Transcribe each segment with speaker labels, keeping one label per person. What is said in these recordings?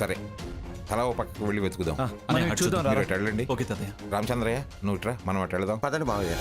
Speaker 1: సరే తలా ఓ పక్కకు వెళ్ళి వెతుకుదాం.
Speaker 2: చూద్దాం
Speaker 1: మీరు అటు వెళ్ళండి.
Speaker 2: ఓకే తాతయ్య.
Speaker 1: రామచంద్రయ్య నువ్వు ఇట్రా, మనం అటు వెళదాం.
Speaker 3: పదండి బావయ్య.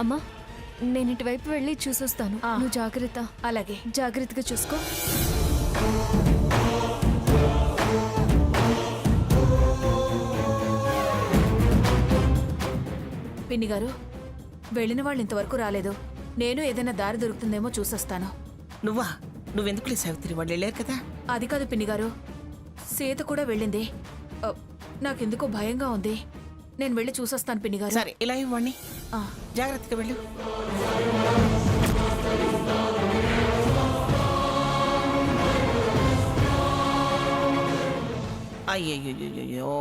Speaker 4: అమ్మా నేను ఇటువైపు వెళ్ళి చూసొస్తాను. నువ్వు జాగ్రత్త.
Speaker 5: అలాగే
Speaker 4: జాగ్రత్తగా చూసుకో.
Speaker 5: పిన్ని గారు, వెళ్ళిన వాళ్ళు ఇంతవరకు రాలేదు. నేను ఏదైనా దారి దొరుకుతుందేమో చూసొస్తాను.
Speaker 6: నువ్వెందుకు సావిత్రి, వాళ్ళు వెళ్ళారు కదా.
Speaker 5: అది కాదు పిన్ని గారు, సీత కూడా వెళ్ళింది. నాకెందుకో భయంగా ఉంది. నేను వెళ్ళి చూసొస్తాను పిన్ని గారు.
Speaker 6: సరే ఇలా ఇవ్వండి, జాగ్రత్తగా వెళ్ళు. అయ్యయ్యో,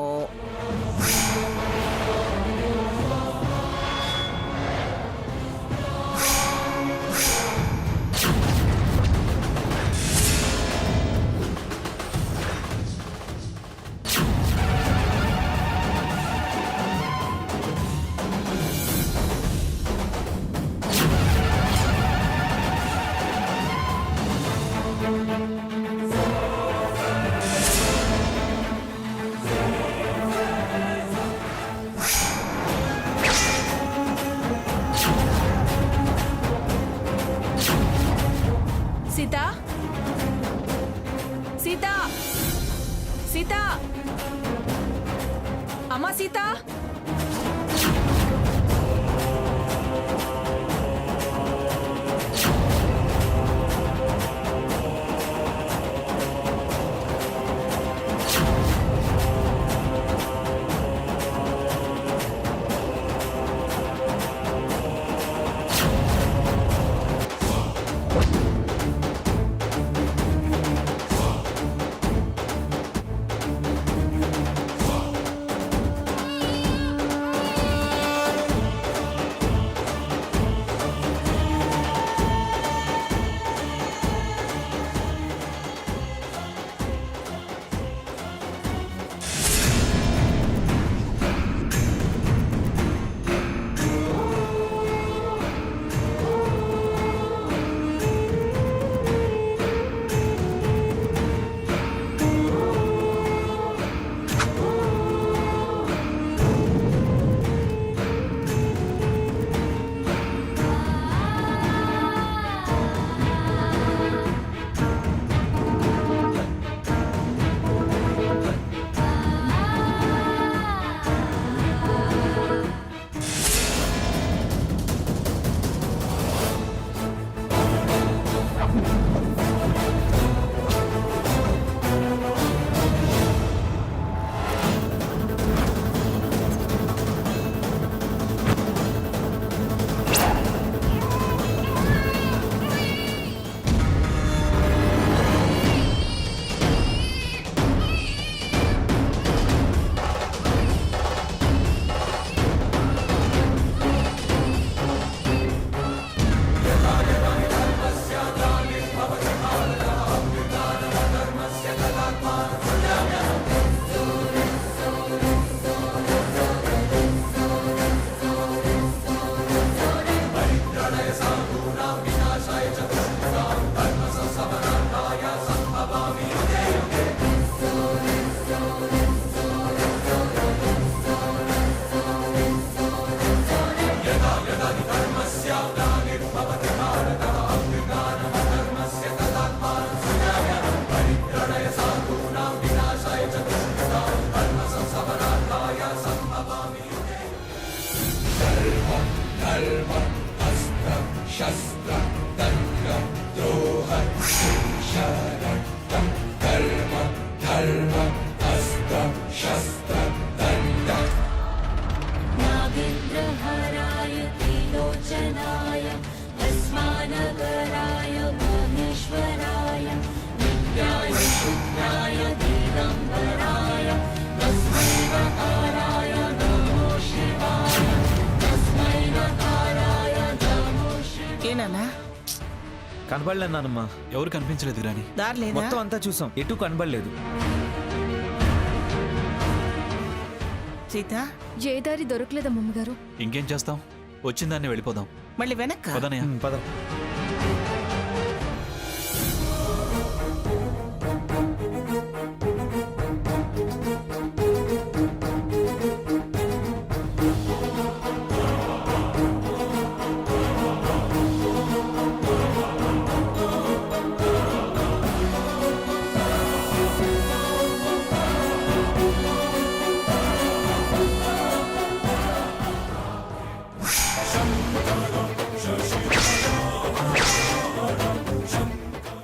Speaker 5: సీత, సీత, సీత, అమ్మా సీత.
Speaker 7: नागेन्द्रहराय त्रिलोचनाय अस्मानगराय
Speaker 6: నాన్నా
Speaker 2: కనబడలేదు నానమ్మా.
Speaker 3: ఎవరు కనిపించలేదు గ్రాని.
Speaker 6: దారి లేదా
Speaker 2: మొత్తం అంతా చూసాం, ఎటు కనబడలేదు.
Speaker 6: సీత
Speaker 4: ఏ దారి దొరకలేదా మమ్మగారు?
Speaker 3: ఇంకేం చేస్తాం, వచ్చిందాన్ని వెళ్ళిపోదాం.
Speaker 6: మళ్ళీ వెనక్క
Speaker 3: పదనయ్య.
Speaker 2: పద.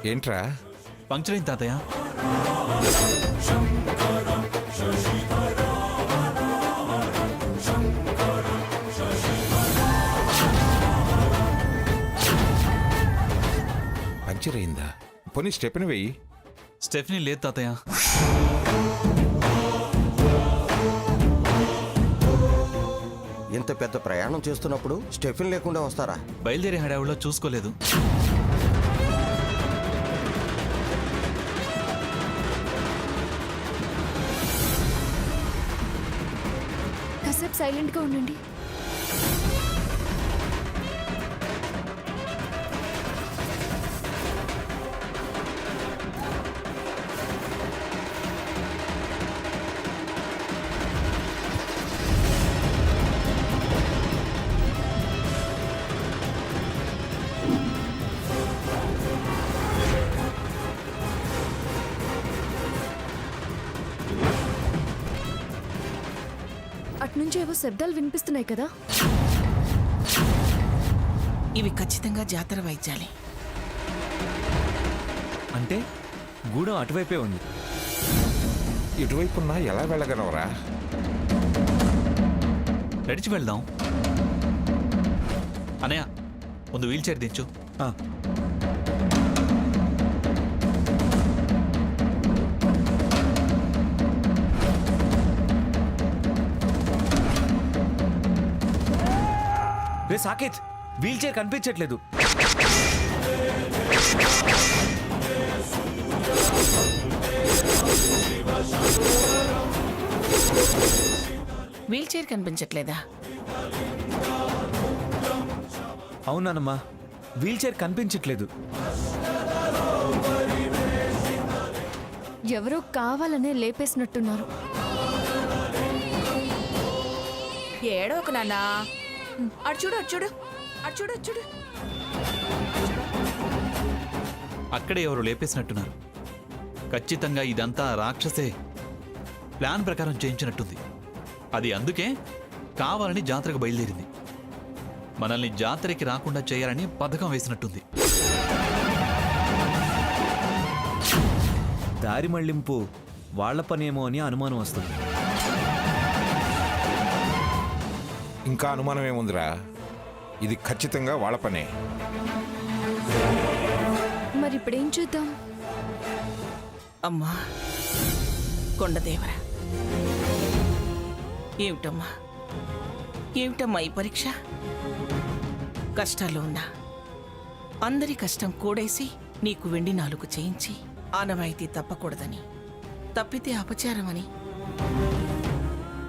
Speaker 1: ఏంట్రా?
Speaker 3: పంక్చర్ అయింది తాతయ్య.
Speaker 1: పంచర్ అయిందా? పోనీ స్టెప్ని వెయ్యి.
Speaker 3: స్టెఫ్నీ లేదు తాతయ్య.
Speaker 7: ఇంత పెద్ద ప్రయాణం చేస్తున్నప్పుడు స్టెఫిన్ లేకుండా వస్తారా?
Speaker 3: బయలుదేరే హడావుల్లో చూసుకోలేదు.
Speaker 4: కాసేపు సైలెంట్గా ఉండండి. అట్నుంచి ఏవో శబ్దాలు వినిపిస్తున్నాయి కదా?
Speaker 6: ఇవి ఖచ్చితంగా జాతర వైద్యాలే.
Speaker 2: అంటే గూడెం అటువైపే ఉంది.
Speaker 1: ఇటువైపున్నా ఎలా వెళ్ళగలవరా?
Speaker 3: నడిచి వెళ్దాం. అనయ్య, ముందు వీల్ చైర్ దించు.
Speaker 2: ఆ, రే సాకేత్, వీల్ చైర్ కనిపించట్లేదు.
Speaker 6: వీల్ చైర్ కనిపించట్లేదా?
Speaker 2: అవునానమ్మా, వీల్ చైర్ కనిపించట్లేదు.
Speaker 4: ఎవరో కావాలనే లేపేసినట్టున్నారు.
Speaker 5: ఏడో ఒక నాన్నా. అటు చూడు, అటు చూడు, అటు చూడు, అటు చూడు.
Speaker 3: అక్కడే ఎవరు లేపేసినట్టున్నారు. ఖచ్చితంగా ఇదంతా రాక్షసే ప్లాన్ ప్రకారం చేయించినట్టుంది. అది అందుకే కావాలని జాతరకు బయలుదేరింది. మనల్ని జాతరకి రాకుండా చేయాలని పథకం వేసినట్టుంది.
Speaker 2: దారి మళ్లింపు వాళ్ల పనేమో అని అనుమానం వస్తుంది.
Speaker 1: ఇంకా అనుమానం ఏముందిరా? ఇది ఖచ్చితంగా వాళ్ళ పనే.
Speaker 4: మరి ఇప్పుడేం చేద్దాం?
Speaker 6: అమ్మా కొండదేవర, ఏమిటమ్మా ఏమిటమ్మా ఈ పరీక్ష? కష్టాల్లో ఉన్నా అందరి కష్టం కూడేసి నీకు వెండి నాలుగు చేయించి ఆనవాయితీ తప్పకూడదని, తప్పితే అపచారమని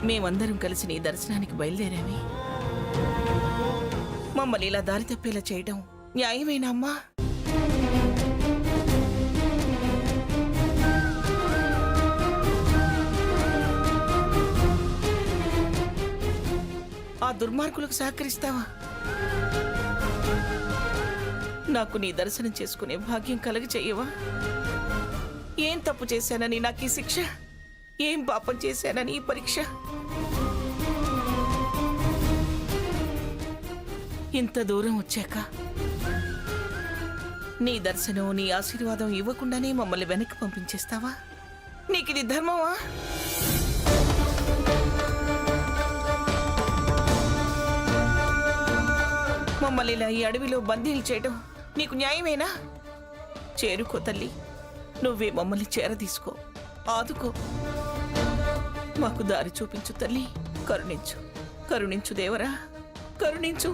Speaker 6: మేమందరం కలిసి నీ దర్శనానికి బయలుదేరామే. మమ్మల్ని ఇలా దారి తప్పేలా చేయడం న్యాయమేనా అమ్మా? ఆ దుర్మార్గులకు సహకరిస్తావా? నాకు నీ దర్శనం చేసుకునే భాగ్యం కలగ చెయ్యవా? ఏం తప్పు చేశానని నాకు ఈ శిక్ష? ఏం పాపం చేశానని ఈ పరీక్ష? ఇంత దూరం వచ్చాక నీ దర్శనం, నీ ఆశీర్వాదం ఇవ్వకుండానే మమ్మల్ని వెనక్కి పంపించేస్తావా? నీకిది ధర్మమా? మమ్మల్ని ఇలా ఈ అడవిలో బందీలు చేయడం నీకు న్యాయమేనా? చేరుకో తల్లి, నువ్వే మమ్మల్ని చేరదీసుకో, ఆదుకో, మాకు దారి చూపించు తల్లి. కరుణించు, కరుణించు దేవరా, కరుణించు.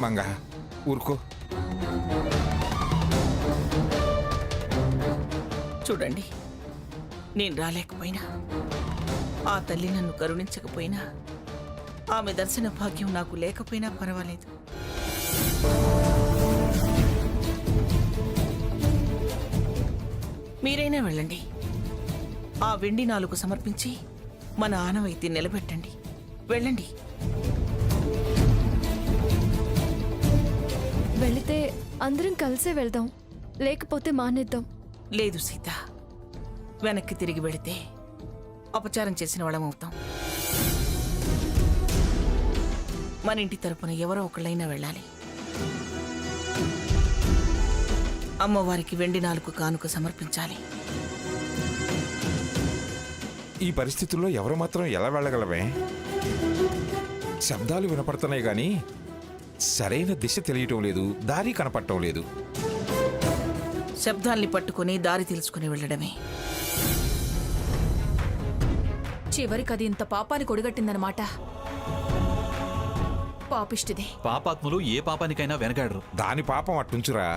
Speaker 1: మంగ ఊరుకో.
Speaker 6: చూడండి, నేను రాలేకపోయినా, ఆ తల్లి నన్ను కరుణించకపోయినా, ఆమె దర్శన భాగ్యం నాకు లేకపోయినా పర్వాలేదు. మీరైనా వెళ్ళండి. ఆ వెండి 4 సమర్పించి మన ఆనవాయితీ నిలబెట్టండి. వెళ్ళండి.
Speaker 4: వెళితే అందరం కలిసే వెళ్దాం, లేకపోతే మానేద్దాం.
Speaker 6: లేదు సీత, వెనక్కి తిరిగి వెళితే అపచారం చేసిన వాళ్ళమవుతాం. మన ఇంటి తరపున ఎవరో ఒకళ్ళైనా వెళ్ళాలి. అమ్మవారికి వెండి 4 కానుక సమర్పించాలి.
Speaker 1: ఈ పరిస్థితుల్లో ఎవరు మాత్రం ఎలా వెళ్ళగలమే? శబ్దాలు వినపడుతున్నాయి కానీ సరైన దిశ తెలియటం లేదు, దారి కనపడటం లేదు.
Speaker 6: శబ్దాల్ని పట్టుకుని దారి తెలుసుకుని వెళ్ళడమే.
Speaker 5: చివరికి అది ఇంత పాపానికి ఒడిగట్టిందనమాట. పాపిష్టిదే.
Speaker 3: పాపాత్ములు ఏ పాపానికైనా వెనకాడరు.
Speaker 1: దాని పాపం అట్టుంచురా,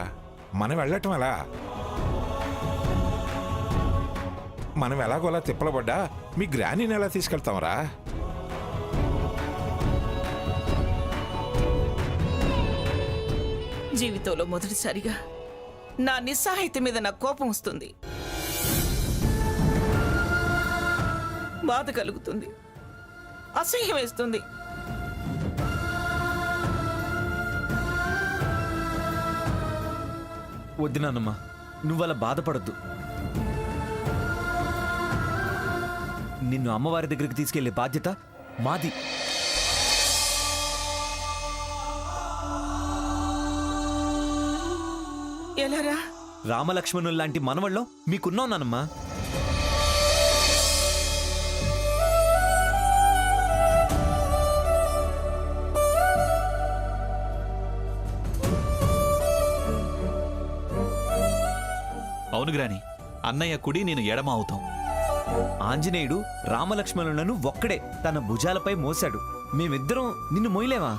Speaker 1: మనం వెళ్ళటం ఎలా? మనం ఎలాగోలా తిప్పలబడ్డా మీ గ్రానీని ఎలా తీసుకెళ్తాంరా?
Speaker 6: జీవితంలో మొదటిసారిగా నా నిస్సహాయత మీద నాకు కోపం వస్తుంది, బాధ కలుగుతుంది, అసహ్యం వేస్తుంది.
Speaker 2: వద్దు నాన్నమ్మ, నువ్వు అలా బాధపడద్దు. నిన్ను అమ్మవారి దగ్గరికి తీసుకెళ్లే బాధ్యత మాది.
Speaker 6: ఎలారా?
Speaker 2: రామలక్ష్మణులు లాంటి మనవళ్ళం మీకున్నావు నాన్నమ్మా.
Speaker 3: అవును గ్రాని, అన్నయ్య కుడి నేను ఎడమ అవుతాం.
Speaker 2: ఆంజనేయుడు రామలక్ష్మణులను ఒక్కడే తన భుజాలపై మోశాడు. మేమిద్దరం నిన్ను మోయలేవా?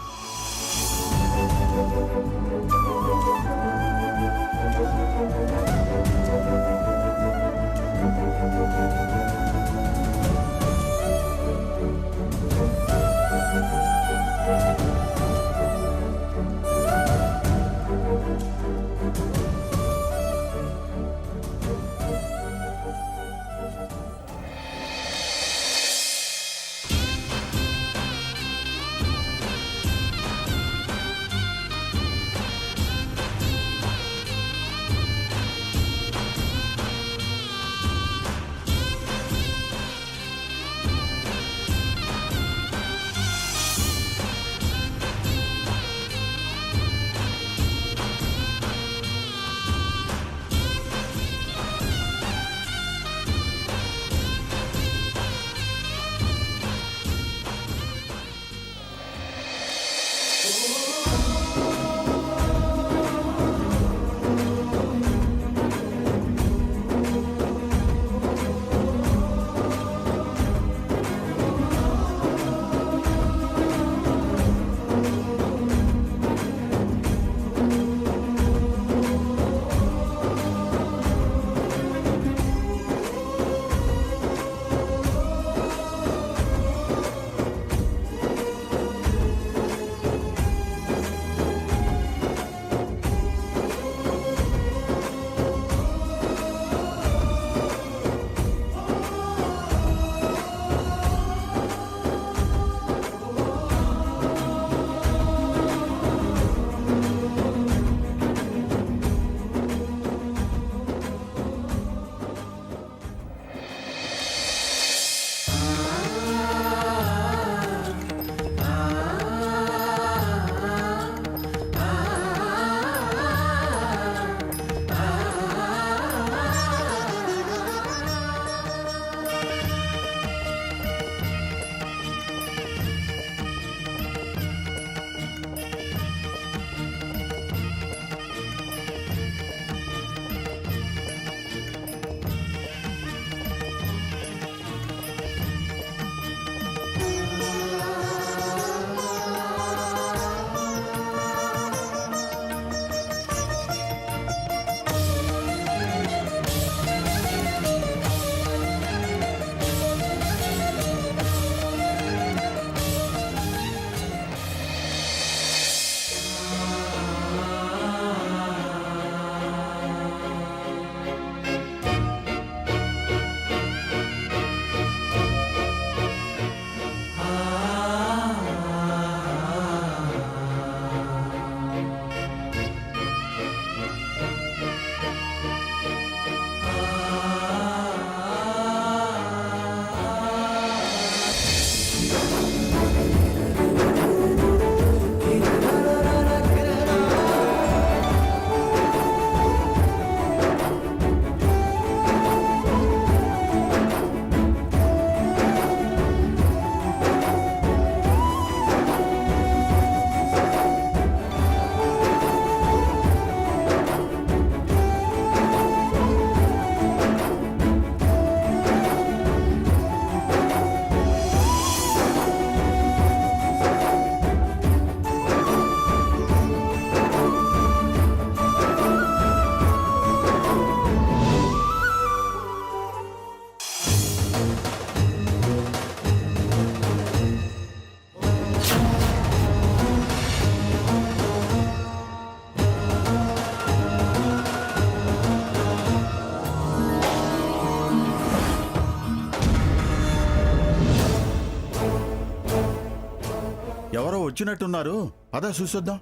Speaker 8: వచ్చినట్టున్నారు. పద చూసొద్దాం.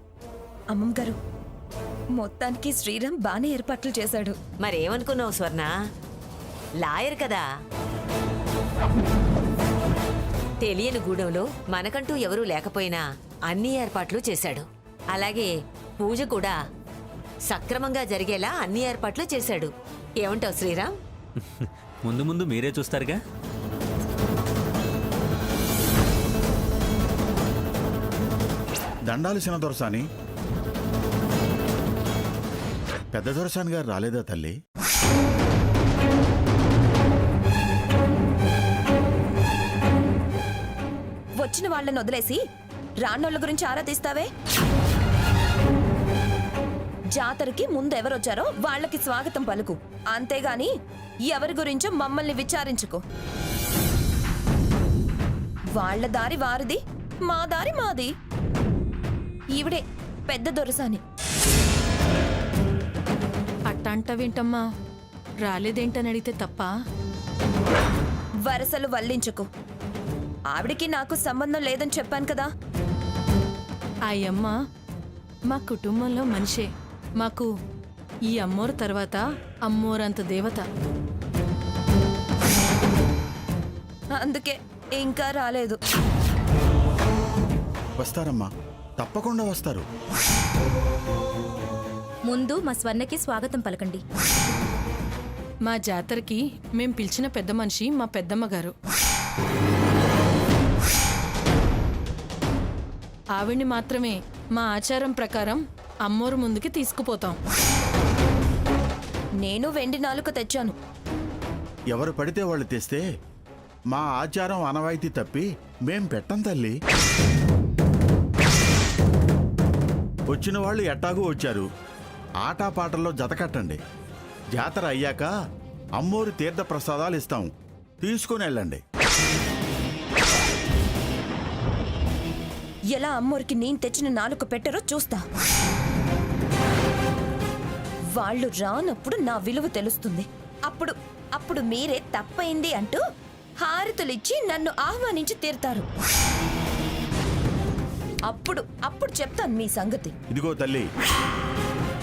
Speaker 9: అమ్మమ్మ గారు, మొత్తానికి శ్రీరామ్ బానే ఏర్పాట్లు చేశాడు.
Speaker 10: మరేమనుకున్నావు స్వర్ణ? లాయర్ కదా. తెలియని గూడెంలో మనకంటూ ఎవరూ లేకపోయినా అన్ని ఏర్పాట్లు చేశాడు. అలాగే పూజ కూడా సక్రమంగా జరిగేలా అన్ని ఏర్పాట్లు చేశాడు. ఏమంటావు శ్రీరామ్?
Speaker 2: ముందు ముందు మీరే చూస్తారుగా.
Speaker 8: దండాలు చిన్న దొరసాని. పెద్ద దొరసాని గారు రాలేదా తల్లి?
Speaker 9: వచ్చిన వాళ్ళని వదిలేసి రాన్నోళ్ళ గురించి ఆరా తీస్తావే. జాతరకి ముందు ఎవరొచ్చారో వాళ్ళకి స్వాగతం పలుకు, అంతేగాని ఎవరి గురించో మమ్మల్ని విచారించుకో. వాళ్ళ దారి వారిది, మా దారి మాది. ఈవిడే పెద్ద దొరసాని.
Speaker 5: అట్టంటవేంటమ్మా? రాలేదేంటని అడిగితే తప్ప?
Speaker 9: వరసలు వల్లించుకో. ఆవిడికి నాకు సంబంధం లేదని చెప్పాను కదా.
Speaker 5: ఆ అమ్మ మా కుటుంబంలో మనిషే. మాకు ఈ అమ్మోరు తర్వాత అమ్మోరంత దేవత.
Speaker 9: అందుకే ఇంకా రాలేదు.
Speaker 8: వస్తారమ్మా, తప్పకుండా వస్తారు.
Speaker 4: ముందు మా స్వర్ణకి స్వాగతం పలకండి.
Speaker 5: మా జాతరకి మేం పిలిచిన పెద్ద మనిషి మా పెద్దమ్మ గారు. ఆవిడ్ని మాత్రమే మా ఆచారం ప్రకారం అమ్మోరు ముందుకి తీసుకుపోతాం.
Speaker 9: నేను వెండి నాలుక తెచ్చాను.
Speaker 8: ఎవరు పడితే వాళ్ళు తెస్తే మా ఆచారం అనవాయితీ తప్పి మేం పెట్టం తల్లి. వచ్చిన వాళ్ళు ఎట్టాగూ వచ్చారు. ఆటపాటల్లో జతకట్టండి. జాతర అయ్యాక అమ్మోరు తీర్థ ప్రసాదాలు ఇస్తాం, తీసుకుని వెళ్ళండి.
Speaker 9: ఎలా అమ్మోరికి నేను తెచ్చిన నాలుక పెట్టరో చూస్తా. వాళ్ళు రానప్పుడు నా విలువ తెలుస్తుంది. అప్పుడు అప్పుడు మీరే తప్పైంది అంటూ హారతులిచ్చి నన్ను ఆహ్వానించి తీరుతారు. అప్పుడు అప్పుడు చెప్తాను మీ సంగతి.
Speaker 8: ఇదిగో తల్లి,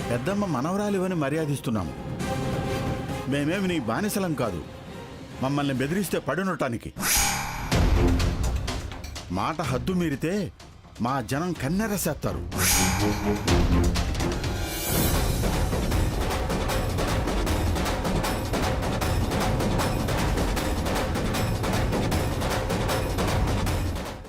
Speaker 8: పెద్దమ్మ మనవరాలివని మర్యాదిస్తున్నాము. మేమేమి నీ బానిసలం కాదు, మమ్మల్ని బెదిరిస్తే పడునటానికి. మాట హద్దు మీరితే మా జనం కన్నెరసేస్తారు.